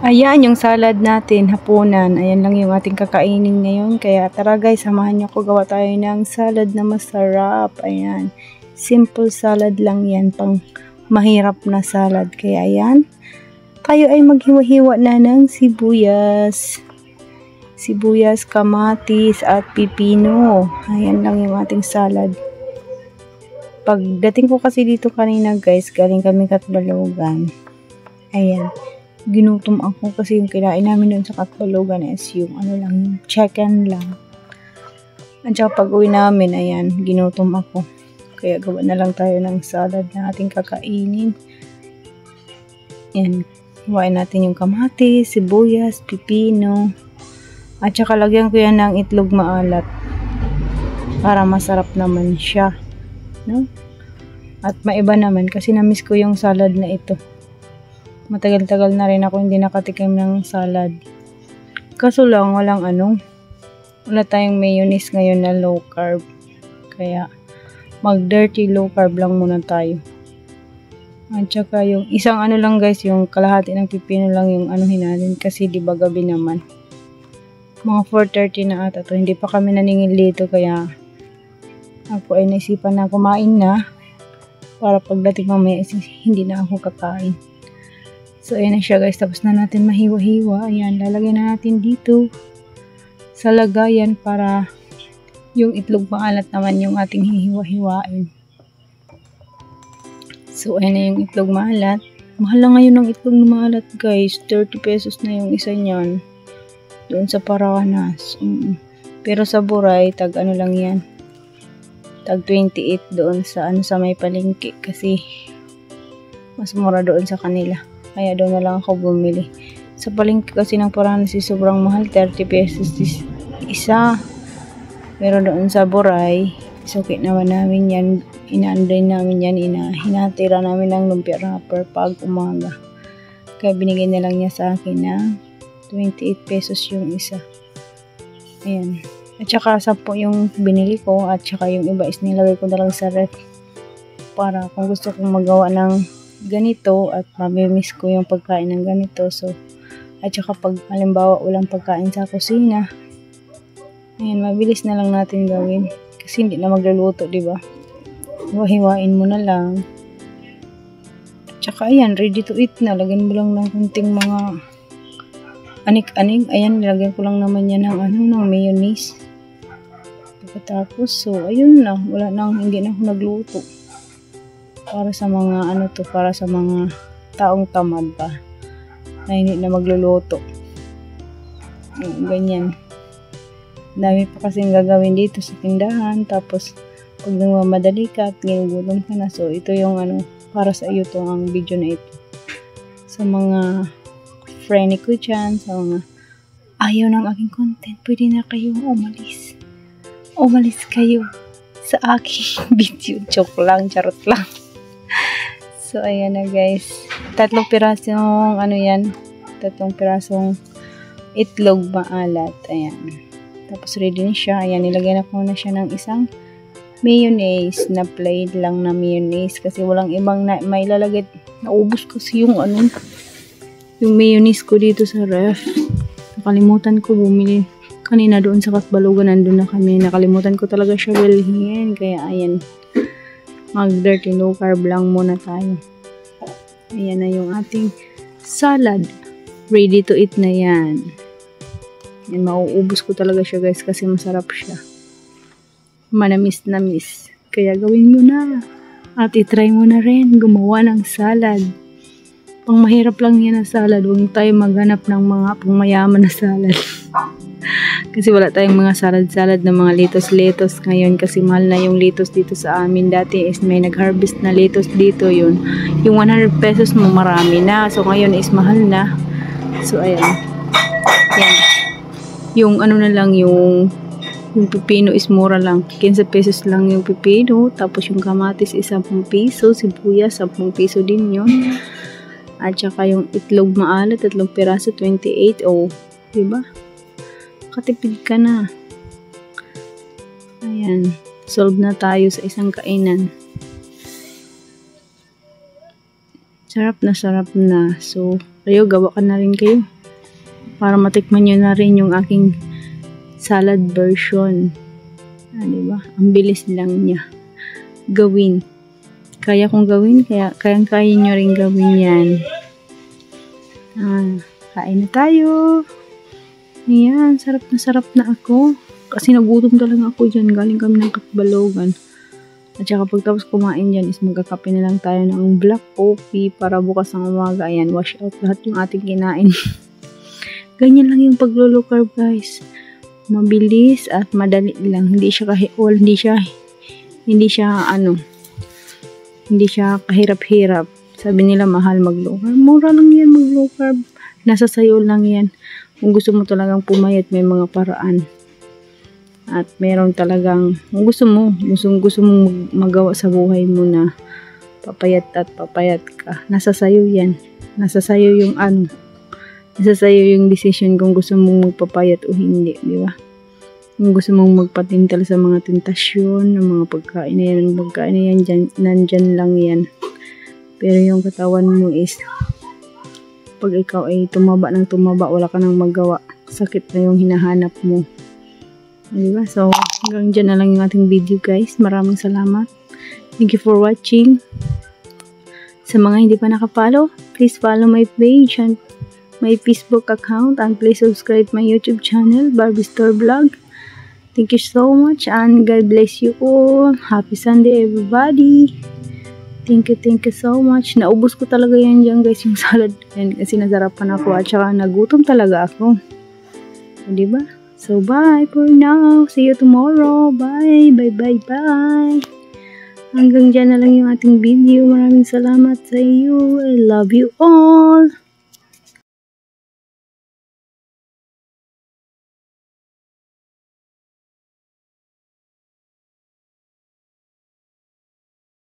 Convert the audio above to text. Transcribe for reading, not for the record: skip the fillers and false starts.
Ayan yung salad natin, hapunan. Ayan lang yung ating kakainin ngayon. Kaya tara guys, samahan niyo ko gawa tayo ng salad na masarap. Ayan. Simple salad lang yan, pang mahirap na salad. Kaya ayan, tayo ay maghiwa-hiwa na ng sibuyas. Sibuyas, kamatis, at pipino. Ayan lang yung ating salad. Pagdating ko kasi dito kanina guys, galing kami Katbalogan. Ayan. Ginutom ako kasi yung kinain namin doon sa Katbalogan is yung ano lang, yung chicken lang. At saka pag uwi namin, ayan, ginutom ako. Kaya gawa na lang tayo ng salad na ating kakainin. Ayan, gawain natin yung kamatis, sibuyas, pipino. At saka lagyan ko yan ng itlog maalat. Para masarap naman siya. No? At maiba naman kasi namiss ko yung salad na ito. Matagal-tagal na rin ako hindi nakatikim ng salad. Kaso lang wala tayong mayonnaise ngayon na low carb. Kaya mag-dirty low carb lang muna tayo. At saka yung isang lang guys, yung kalahati ng pipino lang yung natin kasi di ba gabi naman. Mga 4:30 na ata to, hindi pa kami naningil dito kaya ako ay naisipan na kumain na para pagdating mamaya hindi na ako kakain. So, ayan na siya guys. Tapos na natin mahiwa-hiwa. Ayan, lalagyan na natin dito sa lagayan para yung itlog maalat naman yung ating hihiwa-hiwain. So, ayan na yung itlog maalat. Mahal na ngayon ng itlog na maalat guys. 30 pesos na yung isa niyan. Doon sa Paranas. Pero sa Buray, tag lang yan. Tag 28 doon sa sa may palengke. Kasi mas mura doon sa kanila. Kaya doon na lang ako bumili. Sa palengke kasi ng Paranas sobrang mahal. 30 pesos isa. Pero doon sa Buray, suki naman namin yan. Inaanday namin yan. Hinatira namin ng lumpia wrapper pag umaga. Kaya binigay na lang niya sa akin ng 28 pesos yung isa. Ayan. At saka 10 yung binili ko. At saka yung iba is nilagay ko na lang sa ref. Para kung gusto kong magawa ng ganito at mamimiss ko yung pagkain ng ganito. So, at saka pag halimbawa walang pagkain sa kusina, ayan, mabilis na lang natin gawin. Kasi hindi na magluluto, di ba? Hiwa-hiwain mo na lang. At saka ayan, ready to eat na. Lagyan mo lang ng kunting mga anik-anik. Ayan, nilagyan ko lang naman yan ng mayonnaise. Pagkatapos, so, ayun na. Hindi na ako nagluto. Para sa mga para sa mga taong tamad pa na hindi na magluluto. Ganyan. Dami pa kasing gagawin dito sa tindahan. Tapos pag nagmamadali ka at ginugutom ka na, so ito yung para sa iyo to ang video na ito. Sa mga friend ko dyan, sa mga ayaw ng aking content, pwede na kayong umalis. Umalis kayo sa aking video. Joke lang, charot lang. So, ayan na guys. 3 pirasong yan. 3 pirasong itlog maalat. Ayan. Tapos ready na siya. Ayan, nilagyan na ko na siya ng isang mayonnaise na plain lang na mayonnaise. Kasi walang ibang may lalagay. Naubos kasi yung yung mayonnaise ko dito sa ref. Nakalimutan ko bumili. Kanina doon sa Katbalogan, nandun na kami. Nakalimutan ko talaga siya bilhin. Kaya ayan. Mag-dirty low carb lang muna tayo. Ayan na yung ating salad. Ready to eat na yan. Yan, mauubos ko talaga siya guys kasi masarap siya. Manamis-namis. Kaya gawin mo na. At itry mo na rin gumawa ng salad. Pang mahirap lang yan na salad. Huwag tayo maghanap ng mga pangmayaman na salad. Kasi wala tayong mga salad-salad na mga lettuce ngayon kasi mahal na yung lettuce dito sa amin. Dati is may nag-harvest na lettuce dito yun. Yung 100 pesos mo marami na. So ngayon is mahal na. So ayan. Yan. Yung na lang yung pipino is mura lang. 15 pesos lang yung pipino. Tapos yung kamatis is 10 piso. Sibuyas 10 piso din yun. At saka yung itlog maalat, 3 piraso, 28. Oh, diba? Katipid ka na. Ayan. Solve na tayo sa isang kainan. Sarap na sarap na. So, Kayo, gawa ka na rin kayo. Para matikman nyo na rin yung aking salad version. Diba? Ang bilis lang niya gawin. Kaya kong gawin, kaya nyo rin gawin yan. Kain na tayo. Ayan, sarap na ako. Kasi nagutom talaga ako dyan. Galing kami ng Katbalogan. At saka pagtapos kumain dyan is magkakape na lang tayo ng black coffee para bukas ng umaga. Ayan, wash out lahat yung ating kinain. Ganyan lang yung paglo-low carb, guys. Mabilis at madali lang. Hindi siya kahirap-hirap. Sabi nila mahal mag-low carb. Mura lang yan mag-low carb. Nasa sayo lang yan. Kung gusto mo talagang pumayat, may mga paraan. At meron talagang, kung gusto mo magawa sa buhay mo na papayat ka. Nasa sayo yan. Nasa sayo yung decision kung gusto mong magpapayat o hindi, di ba? Kung gusto mong magpatintal sa mga tentasyon, ng mga pagkain na yan, nandyan lang yan. Pero yung katawan mo is, pag ikaw ay tumaba, wala ka nang magawa. Sakit na yung hinahanap mo. Diba? So, hanggang dyan na lang yung ating video, guys. Maraming salamat. Thank you for watching. Sa mga hindi pa nakapollow, please follow my page and my Facebook account, and please subscribe my YouTube channel, Barbie Store Vlog. Thank you so much and God bless you all. Happy Sunday, everybody. Thank you so much. Naubos ko talaga yan dyan, guys, yung salad yan, kasi nasarapan ako at saka nagutom talaga ako. Diba? So, bye for now. See you tomorrow. Bye. Hanggang dyan na lang yung ating video. Maraming salamat sa iyo. I love you all.